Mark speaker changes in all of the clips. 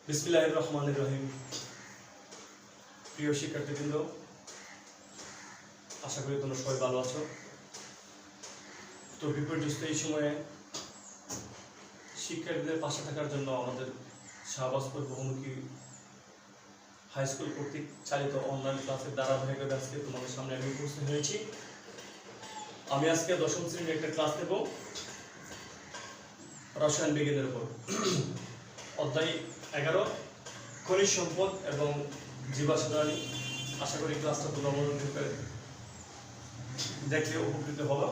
Speaker 1: বিসমিল্লাহির রহমানির রহিম। প্রিয় শিক্ষার্থীবৃন্দ, আশা করি তোমরা সবাই ভালো আছো। তো বিপর্যস্ত এই সময়ে শিক্ষার্থীদের পাশে থাকার জন্য আমাদের শাহবাজপুর বহুমুখী হাই স্কুল কর্তৃক চালিত অনলাইন ক্লাসের ধারাবাহিকতা আজকে তোমাদের সামনে আমি উপস্থিত হয়েছি। আমি আজকে দশম শ্রেণীর একটা ক্লাস নেব রসায়ন বিজ্ঞানের উপর, অধ্যায় 11 খনিজ সম্পদ এবং জীবাশ্ম। আশা করি ক্লাসটা তোমরা মনোযোগ করে দেখলে উপকৃত হলো।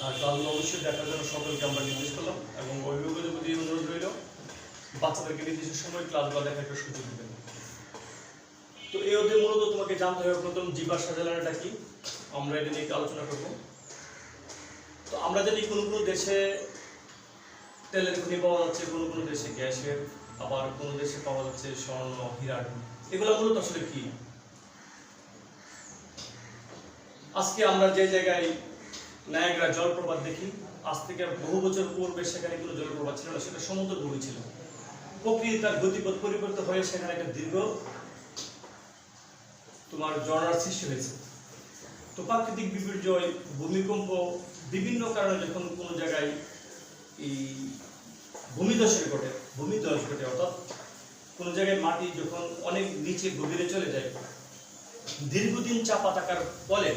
Speaker 1: আর ক্লাসগুলো অবশ্যই দেখার জন্য সকলকে আমরা নির্দেশ করলাম এবং অভিভাবকদের প্রতি অনুরোধ রইল বাচ্চাদেরকে নির্দিষ্ট সময় ক্লাসগুলো দেখার একটা সুযোগ দেবেন। তো এই অধ্যায়ে মূলত তোমাকে জানতে হবে প্রথম জীবাশ্ম জ্বালানিটা কি, আমরা এটা নিয়ে আলোচনা করব। তো আমরা জানি কোনো কোনো দেশে তেলের খনি পাওয়া যাচ্ছে, কোনো কোনো দেশে গ্যাসের, আবার কোনো দেশে পাওয়া যাচ্ছে স্বর্ণ, হীরা। এগুলো মূলত আসলে কি? আজকে আমরা যে জায়গায় নায়াগ্রা জলপ্রপাত দেখি, আজ থেকে বহু বছর পূর্বে সেখানে কোনো জলপ্রপাত ছিল না, সেটা সমুদ্র ভূমি ছিল। প্রকৃতি তার গতিপথ পরিবর্তন হয়ে সেখানে একটা দীর্ঘ ঝর্ণার সৃষ্টি হয়েছে। তো প্রাকৃতিক বিপর্যয়, ভূমিকম্প, বিভিন্ন কারণে যখন কোনো জায়গায় এই ভূমিধস ঘটে, অর্থাৎ কোনো জায়গায় মাটি যখন অনেক নিচে গভীরে চলে যায়, দীর্ঘদিন চাপা থাকার ফলে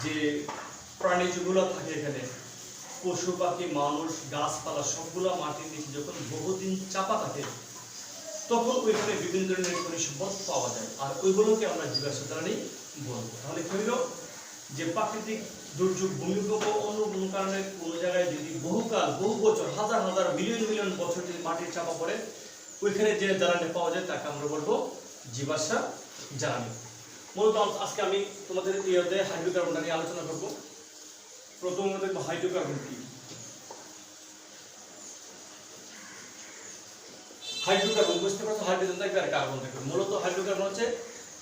Speaker 1: যে প্রাণীগুলো থাকে এখানে, পশু পাখি, মানুষ, গাছপালা, সবগুলো মাটির নিচে যখন বহুদিন চাপা থাকে, তখন ওইখানে বিভিন্ন ধরনের খনিজ সম্পদ পাওয়া যায়, আর ওইগুলোকে আমরা জীবাশ্ম জ্বালানি বলবো। তাহলে কি হইল যে প্রাকৃতিক দুর্যোগ, ভূমিকম্প, অন্য কোনো কারণে কোনো জায়গায় যদি বহু বছর, হাজার হাজার, মিলিয়ন বছর যদি মাটির চাপা পড়ে, ওইখানে যে জ্বালানি পাওয়া যায় তাকে আমরা বলবো জীবাশ্ম জ্বালানি। মূলত আজকে আমি তোমাদের এই অধ্যায়ে হাইড্রোকার্বনটা নিয়ে আলোচনা করব। প্রথমত দেখবো হাইড্রোকার্বন কি। হাইড্রোকার্বন বুঝতে পারছো, হাইড্রোজেন থাকবে আর কার্বন থাকবে। মূলত হাইড্রোকার্বন হচ্ছে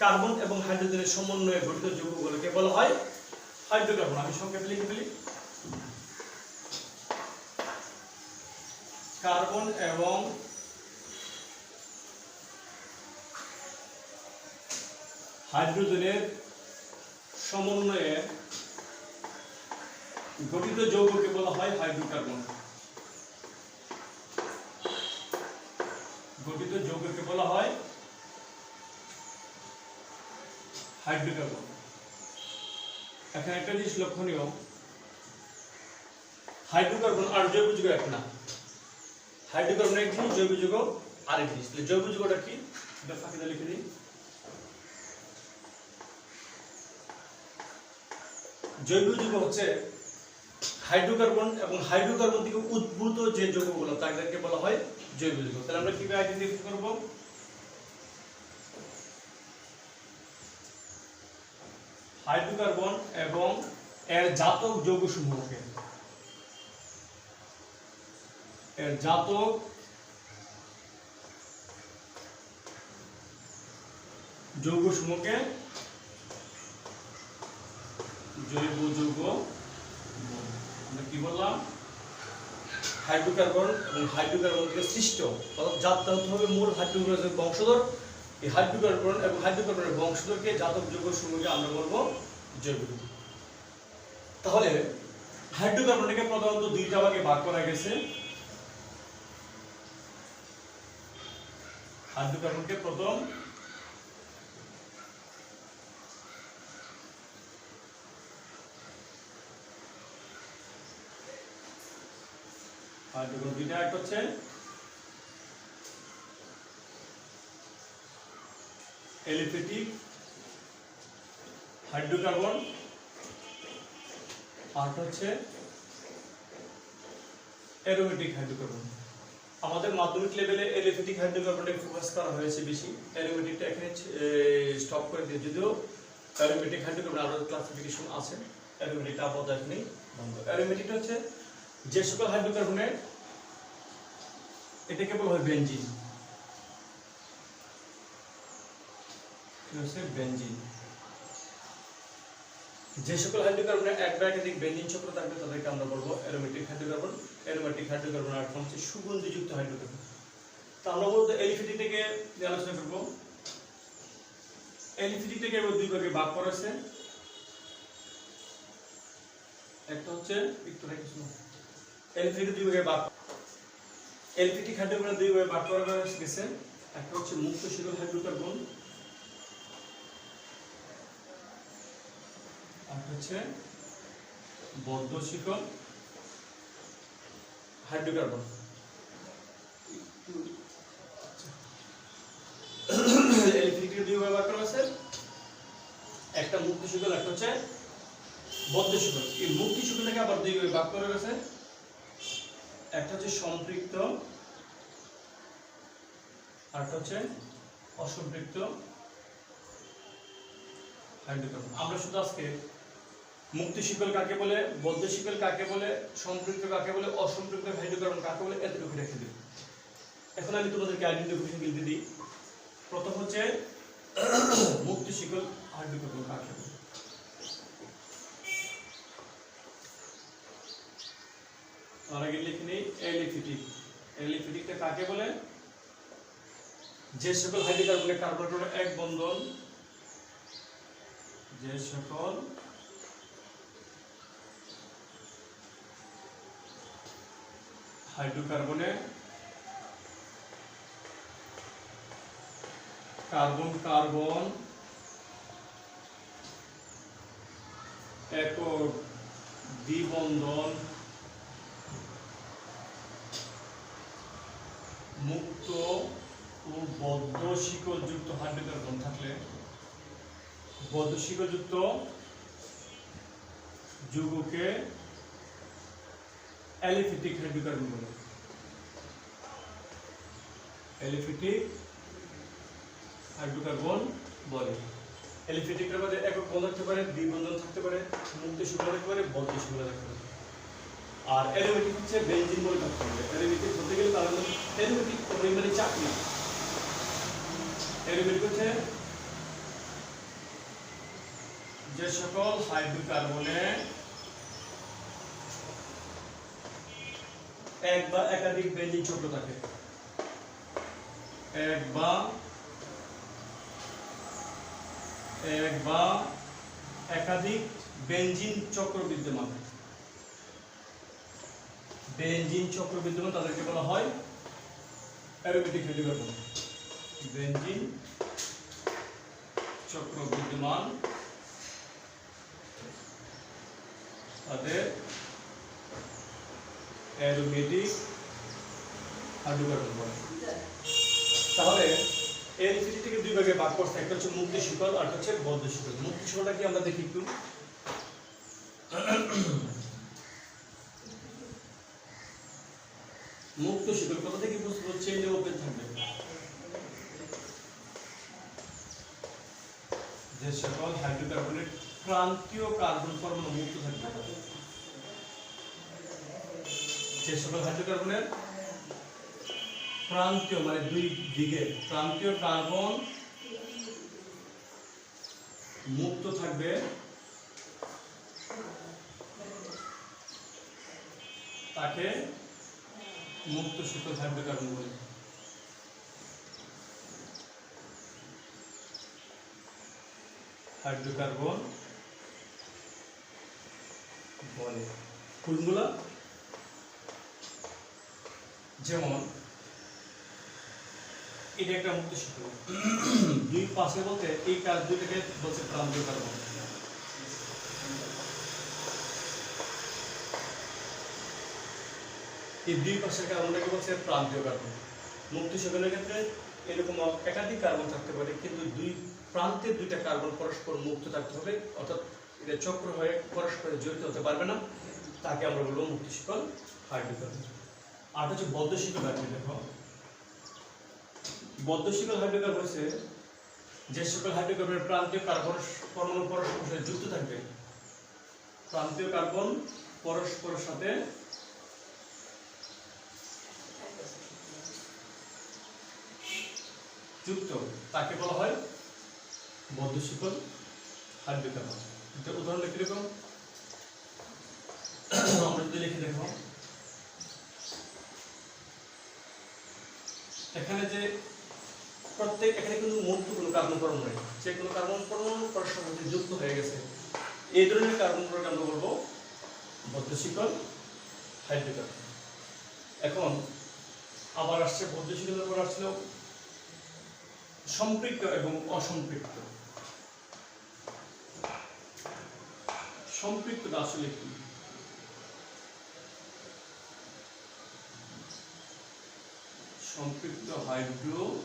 Speaker 1: কার্বন এবং হাইড্রোজেনের সমন্বয়ে গঠিত যৌগগুলোকে বলা হয় হাইড্রোকার্বন। আমি সংক্ষেপে লিখে ফেলি, কার্বন এবং হাইড্রোজেনের সমন্বয়ে গঠিত যৌগকে বলা হয় হাইড্রোকার্বন। গঠিত যৌগকে বলা হয় হাইড্রোকার্বন। এখানে একটা জিনিস লক্ষণীয়, হাইড্রোকার্বন আর জৈব যৌগ এক না। হাইড্রোকার্বন এক জিনিস, জৈব যৌগ আরেক জিনিস। জৈব যৌগটা কি এটা ফাঁকিতে লিখে দিই। জৈব যৌগ হচ্ছে হাইড্রোকার্বন এবং হাইড্রোকার্বন থেকে উদ্ভূত যে যৌগগুলো তাদেরকে বলা হয় জৈব যৌগ। তাহলে আমরা কিভাবে আইডেন্টিফাই করব? হাইড্রোকার্বন এবং এর জাতক যৌগসমূহকে, জৈব যৌগ আমরা কি বললাম? হাইড্রোকার্বন এবং হাইড্রোকার্বন থেকে সৃষ্ট, অর্থাৎ জাতটা হতে হবে মূল হাইড্রোকার্বনের বংশধর। এই হাইড্রোকার্বন এবং হাইড্রোকার্বনের বংশধরকে জাতক যৌগসমূহকে আমরা বলবো জৈব যৌগ। তাহলে হাইড্রোকার্বনটাকে প্রধানত দুইটা ভাগে ভাগ করা গেছে। হাইড্রোকার্বনকে প্রথম হাইড্রোকার্বন দুইটা, একটা হচ্ছে এলিফ্যাটিক হাইড্রোকার্বন, আর হচ্ছে অ্যারোমেটিক হাইড্রোকার্বন। আমাদের মাধ্যমিক লেভেলে এলিফ্যাটিক হাইড্রোকার্বনটাকে ফোকাস করা হয়েছে বেশি, অ্যারোমেটিকটা এখানে স্টপ করে দিয়ে, যদিও অ্যারোমেটিক হাইড্রোকার্বন আরো ক্লাসিফিকেশন আছে, অ্যারোমেটিকটা আপাতত এখানেই বন্ধ। অ্যারোমেটিকটা হচ্ছে যে সকল হাইড্রোকার্বনের, এটাকে বলা হয় বেনজিন। বেনজিন, যে সকল হাইড্রোকার্বনের এক বা একাধিক বেনজিন চক্র থাকবে তাদেরকে আমরা বলবো অ্যারোমেটিক হাইড্রোকার্বন। অ্যারোমেটিক হাইড্রোকার্বন আর হচ্ছে সুগন্ধিযুক্ত হাইড্রোকার্বন। তা আমরা বলতে এলিফিটি থেকে আলোচনা করব। এলিফিটি থেকে দুই ভাগে ভাগ করেছে, একটা হচ্ছে একটু কিছু এলিফিটি দুই ভাগে ভাগ, এলিফিটি খাদ্যগুলো দুই ভাগে ভাগ করা গেছে। একটা হচ্ছে মুক্ত শীতল হাইড্রোকার্বন, আর হচ্ছে বদ্ধ শীতল হাইড্রোকার্বন। এলিফিটি দুই ভাগে ভাগ করা গেছে, একটা মুক্ত শীতল, একটা হচ্ছে বদ্ধ শীতল। এই মুক্ত শীতলটাকে আবার দুই ভাগে ভাগ করা গেছে, একটা হচ্ছে সম্পৃক্ত, আরেকটা হচ্ছে অসম্পৃক্ত হাইড্রোকার্বন। আমরা শুধু আজকে মুক্ত শীতল কাকে বলে, বদ্ধ শীতল কাকে বলে, সম্পৃক্ত কাকে বলে, অসম্পৃক্ত হাইড্রোকার্বন কাকে বলে, এতটুকু রেখে দিই। এখন আমি তোমাদেরকে আইডেন্টিফিকেশন দিতে দিই। প্রথম হচ্ছে মুক্ত শীতল হাইড্রোকার্বন কাকে বলে। তার আগে লিখে নিই এলিফিটিক। এলিফিটিকটা কাকে বলে? যে সকল হাইড্রোকার্বনের কার্বন এক বন্ধন, যে সকল হাইড্রোকার্বনে কার্বন কার্বন একক দ্বিবন্ধন মুক্ত ও বদ্ধ শিকল যুক্ত হাইড্রোকার্বন থাকলে বদ্ধ শিকল যুক্ত যৌগকে অ্যালিফিটিক হাইড্রোকার্বন বলে। অ্যালিফিটিক হাইড্রোকার্বন বলে। অ্যালিফিটিকের মধ্যে একক বন্ধন থাকতে পারে, দ্বিবন্ধন থাকতে পারে, মুক্ত শিকল থাকতে পারে, বদ্ধ শিকল থাকতে পারে। আর অ্যারোমেটিক হচ্ছে বেনজিন বলে থাকতে পারে। অ্যারোমেটিক বলতে গেলে তার মধ্যে অ্যারোমেটিক মানে চাকরি। অ্যারোমেটিক হচ্ছে যে সকল হাইড্রোকার্বনে এক বা একাধিক বেনজিন চক্র থাকে, এক বা একাধিক বেনজিন চক্র বিদ্যমান। বেনজিন চক্র বিদ্যমান তাদেরকে বলা হয় অ্যারোমেটিক হাইড্রোকার্বন। বেনজিন চক্র বিদ্যমান তাদের অ্যারোমেটিক হাইড্রোকার্বন বলে। তাহলে এলিফিটি থেকে দুই ভাগে ভাগ করছে, একটা হচ্ছে মুক্ত শিকল আর একটা হচ্ছে বদ্ধ শিকল। মুক্ত শিকলটা কি আমরা দেখি একটু। মুক্ত শিকল কোথা থেকে বুঝবো? চেইনে ওপেন থাকবে। যে সকল হাইড্রোকার্বনের প্রান্তীয় কার্বন পরমাণু মুক্ত থাকবে, যে সকল হাইড্রোকার্বনের প্রান্তীয় মানে দুই দিকে প্রান্তীয় কার্বন মুক্ত থাকবে তাকে মুক্ত শীতল হাইড্রোকার্বন বলে। হাইড্রোকার্বন বলে কোনগুলা? যেমন এটা একটা মুক্ত শীতল, দুই পাশে বলতে এই দুইটাকে বলছে প্রান্তীয় কার্বন। এই দুই পাশের কার্বনটাকে বলছে প্রান্তীয় কার্বন। মুক্ত শীতলের ক্ষেত্রে এরকম একাধিক কার্বন থাকতে পারে, কিন্তু দুই প্রান্তে দুইটা কার্বন পরস্পর মুক্ত থাকতে হবে, অর্থাৎ এটা চক্র হয়ে পরস্পরে জড়িত হতে পারবে না, তাকে আমরা বলবো মুক্ত শীতল হাইড্রোকার্বন। আর হচ্ছে বদ্ধ শীতল হাইড্রোকার্বন। দেখো বদ্ধ শীতল হাইড্রোকার্বন হচ্ছে যে সকল হাইড্রোকার্বনের প্রান্তীয় কার্বন পরমাণু পরস্পরের সাথে যুক্ত থাকবে, প্রান্তীয় কার্বন পরস্পরের সাথে যুক্ত, তাকে বলা হয় বদ্ধ শীতল হাইড্রোকার্বন। এটা উদাহরণ লিখে দেখো, আমরা যদি লিখে দেখো এখানে যে প্রত্যেক এখানে কিন্তু মুক্ত কোনো কার্বন পরমাণু নেই, যে কোনো কার্বন পরমাণু পরস্পর সাথে যুক্ত হয়ে গেছে। এই ধরনের কার্বন পরমাণু আমরা বলবো বদ্ধ শিকল হাইড্রোকার্বন। এখন আবার আসছে বদ্ধ শিকলের পর আসছিল সম্পৃক্ত এবং অসম্পৃক্ত। সম্পৃক্তটা আসলে কি? সম্পৃক্ত হাইড্রোকার্বন,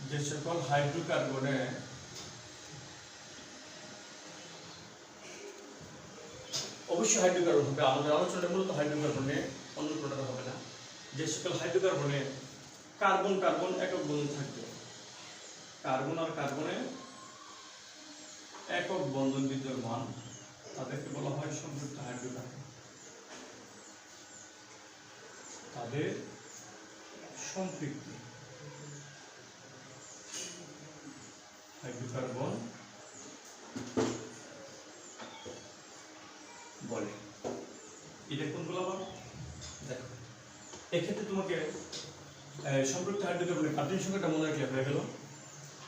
Speaker 1: যে সকল হাইড্রোকার্বনে অবশ্যই হাইড্রোকার্বন হবে, আমাদের আলোচনাটা মূলত হাইড্রোকার্বনে, অন্য কোনোটা হবে না। যে সকল হাইড্রোকার্বনে কার্বন কার্বন একক বন্ধন থাকবে, কার্বন আর কার্বনে একক বন্ধন বিদ্যমান, তাদেরকে বলা হয় সম্পৃক্ত হাইড্রোকার্বন। তাদের সম্পৃক্ত হাইড্রোকার্বন বলে। এটা কোনগুলো আবার দেখো, এক্ষেত্রে তোমাকে সম্পৃক্ত হাইড্রোকার্বনের কার্বন সংখ্যাটা মনে রাখলে হয়ে গেল।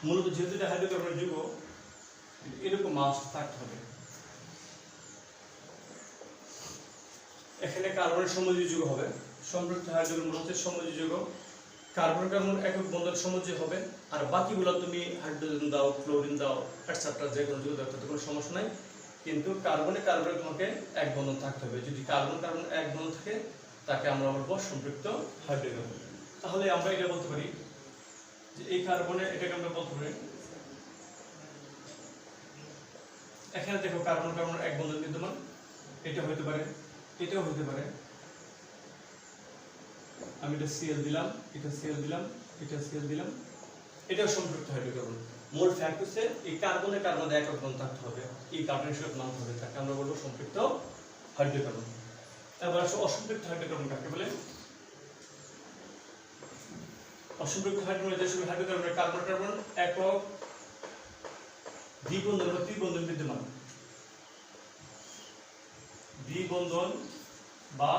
Speaker 1: মূলত যেহেতু এটা হাইড্রোকার্বনের যুগ, এরকম মাস থাকতে হবে। এখানে কার্বনের সমযোজী যুগ হবে, সম্পৃক্ত হাইড্রোকার্বন হচ্ছে সমযোজী যুগ, কার্বন কার্বন একক বন্ধন সমযোজী হবে। আর বাকিগুলো তুমি হাইড্রোজেন দাও, ক্লোরিন দাও, এটসেট্রা, যে কোনো যুগ দাও, তাতে কোনো সমস্যা নাই। কিন্তু কার্বনে কার্বনে তোমাকে এক বন্ধন থাকতে হবে। যদি কার্বন কার্বন এক বন্ধন থাকে, তাকে আমরা বলবো সম্পৃক্ত হাইড্রোকার্বন। তাহলে আমরা এটা বলতে পারি যে এই কার্বনে, এটাকে আমরা বলতে পারি, এখানে দেখো কার্বন কার্বন এক বন্ধন বিদ্যমান, এটা হতে পারে, এটাও হতে পারে। আমি এটা সিএল দিলাম, এটা সিএল দিলাম, এটা সিএল দিলাম, এটাও সম্পৃক্ত হাইড্রোকার্বন। মূল ফ্যাক্ট হচ্ছে এই কার্বনে কার্বনে একক বন্ধন থাকতে হবে, এই কার্বনের সাথে নাম হবে, তাকে আমরা বলবো সম্পৃক্ত হাইড্রোকার্বন। এবার আসো অসম্পৃক্ত হাইড্রোকার্বন কাকে বলে? অসম্পৃক্ত হাইড্রোকার্বন যে সকল হাইড্রোকার্বনের কার্বন কার্বন একক দ্বিবন্ধন বা ত্রিবন্ধন বিদ্যমান, দ্বিবন্ধন বা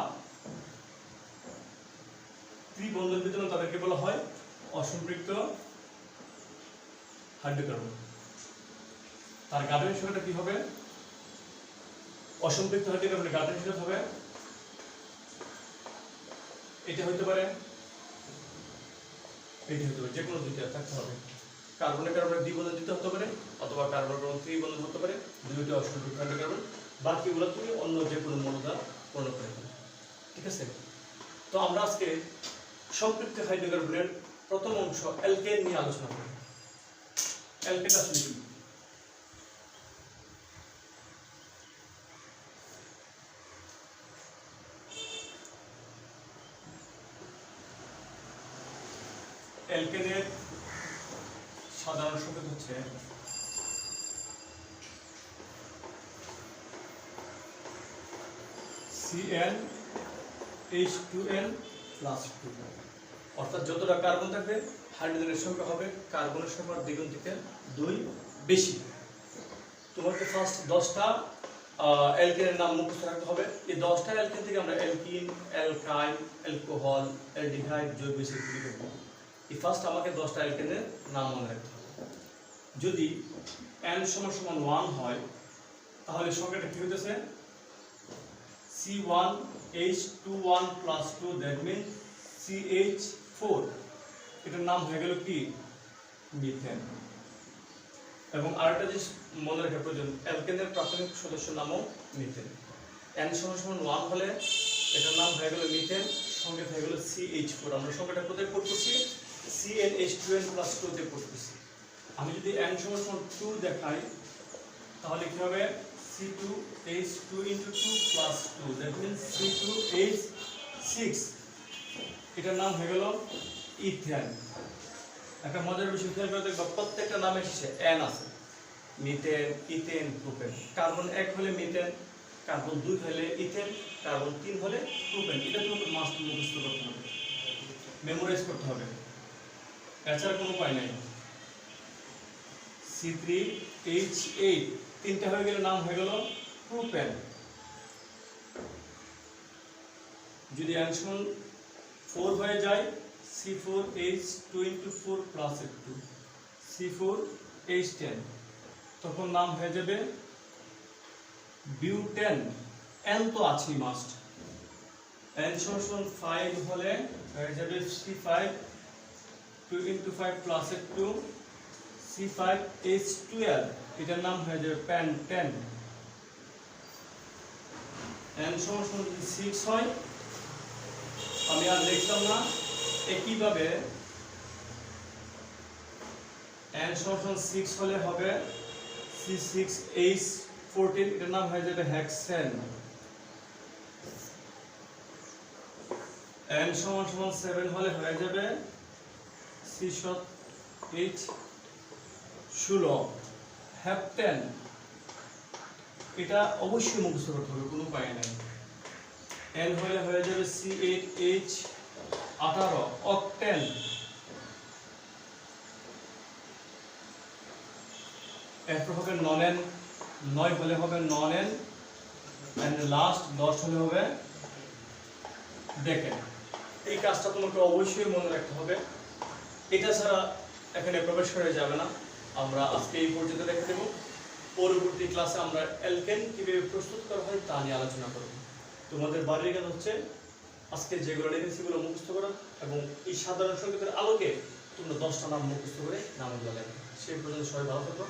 Speaker 1: ত্রিবন্ধন বিদ্যমান, তাদেরকে বলা হয় অসম্পৃক্ত হাইড্রোকার্বন। তার গাঠনিক সংখ্যাটা কি হবে? অসম্পৃক্ত হাইড্রোকার্বনের গাঠনিক সংখ্যা হবে, এটা হতে পারে, এইটা হতে পারে, যে কোনো দুইটা থাকতে হবে। কার্বনে কার্বনে দ্বিবন্ধন দিতে হতে পারে, অথবা কার্বন কার্বন ত্রিবন্ধন হতে পারে, দুইটা অসম্পৃক্ত হাইড্রোকার্বন। বাকিগুলো তুমি অন্য যে কোনো মৌল দ্বারা পূর্ণ করে ফেলো, ঠিক আছে? তো আমরা আজকে সম্পৃক্ত হাইড্রোকার্বনের প্রথম অংশ অ্যালকেন নিয়ে আলোচনা করি। অ্যালকেন আসলে কি? অ্যালকেনের সাধারণ সংকেত হচ্ছে CnH2n+2, অর্থাৎ যতটা কার্বন থাকবে হাইড্রোজেনের সংখ্যা হবে কার্বনের সংখ্যার দ্বিগুণ থেকে 2 বেশি। তোমাকে ফার্স্ট 10টা অ্যালকেনের নাম মুখস্থ রাখতে হবে। এই 10টা অ্যালকেন থেকে আমরা অ্যালকিন, অ্যালকাইল, অ্যালকোহল, অ্যালডিহাইড, জৈব এসিড তৈরি করব। এই ফার্স্ট আমাকে 10টা অ্যালকেনের নাম মনে রাখতে হবে। যদি n = 1 হয়, তাহলে সংখ্যাটা কি হতেছে? C1H21+2, that means CH4। এটার নাম হয়ে গেল কি? মিথেন। এবং আরেকটা জিনিস মনে রাখা প্রয়োজন, অ্যালকেনের প্রাথমিক সদস্য নামও মিথেন। n = 1 হলে এটার নাম হয়ে গেল মিথেন, সংকেত হয়ে গেল CH4। আমরা সংখ্যাটা কোথায় পুট করছি? CnH2n+2 তে পুট করছি। আমি যদি n = 2 দেখাই, তাহলে কি হবে? C2H2 × 2 + 2, that means C2H6। এটার নাম হয়ে গেল ইথেন। একটা মজার বিষয় খেয়াল করে দেখবা, প্রত্যেকটা নামে শেষে n আছে। Methane, ethane, propane. কার্বন 1 হলে মিথেন, কার্বন 2 হলে ইথেন, কার্বন 3 হলে প্রোপেন। এটা তোমাকে মাস্ট মুখস্থ করতে হবে, মেমোরাইজ করতে হবে, এছাড়া কোনো উপায় নাই। C3H8, তিনটা হয়ে গেলে নাম হয়ে গেল প্রোপেন। যদি n সমান 4 হয়ে যায় C4H2 × 4 + F2 C4H10, তখন নাম হয়ে যাবে বিউটেন। n তো আছেই মাস্ট, n সমান 5 হলে হয়ে যাবে C5 2 × 5 + F2 C5H12, এটার নাম হয়ে যাবে প্যান্টেন। n সমান যদি 6 হয়, আমি আর লিখলাম না। একইভাবে n সমান 6 হলে হবে C6H14, এটার নাম হয়ে যাবে হেক্সেন। n সমান 7 হলে হয়ে যাবে C7H16 হেপটেন। এটা অবশ্যই মুখস্থ করতে হবে, কোনো উপায় নাই। n হলে হয়ে যাবে C8H18 অকটেন। এরপর হবে নন n, 9 হলে হবে নন n, এন্ড লাস্ট 10 হলে হবে ডেকেন। এই কাজটা তোমাকে অবশ্যই মনে রাখতে হবে, এটা ছাড়া এখানে প্রবেশ করা যাবে না। আমরা আজকে এই পর্যন্ত রেখে দেব। পরবর্তী ক্লাসে আমরা অ্যালকেন কিভাবে প্রস্তুত করা হয় তা নিয়ে আলোচনা করব। তোমাদের বাড়ির কাজ হচ্ছে আজকে যেগুলো লিখেছি সেগুলো মুখস্থ করা, এবং এই সাধারণ সংকেতের আলোকে তোমরা 10টা নাম মুখস্থ করে নামগুলো লেখো। সেই পর্যন্ত সবাই ভালো থাকো।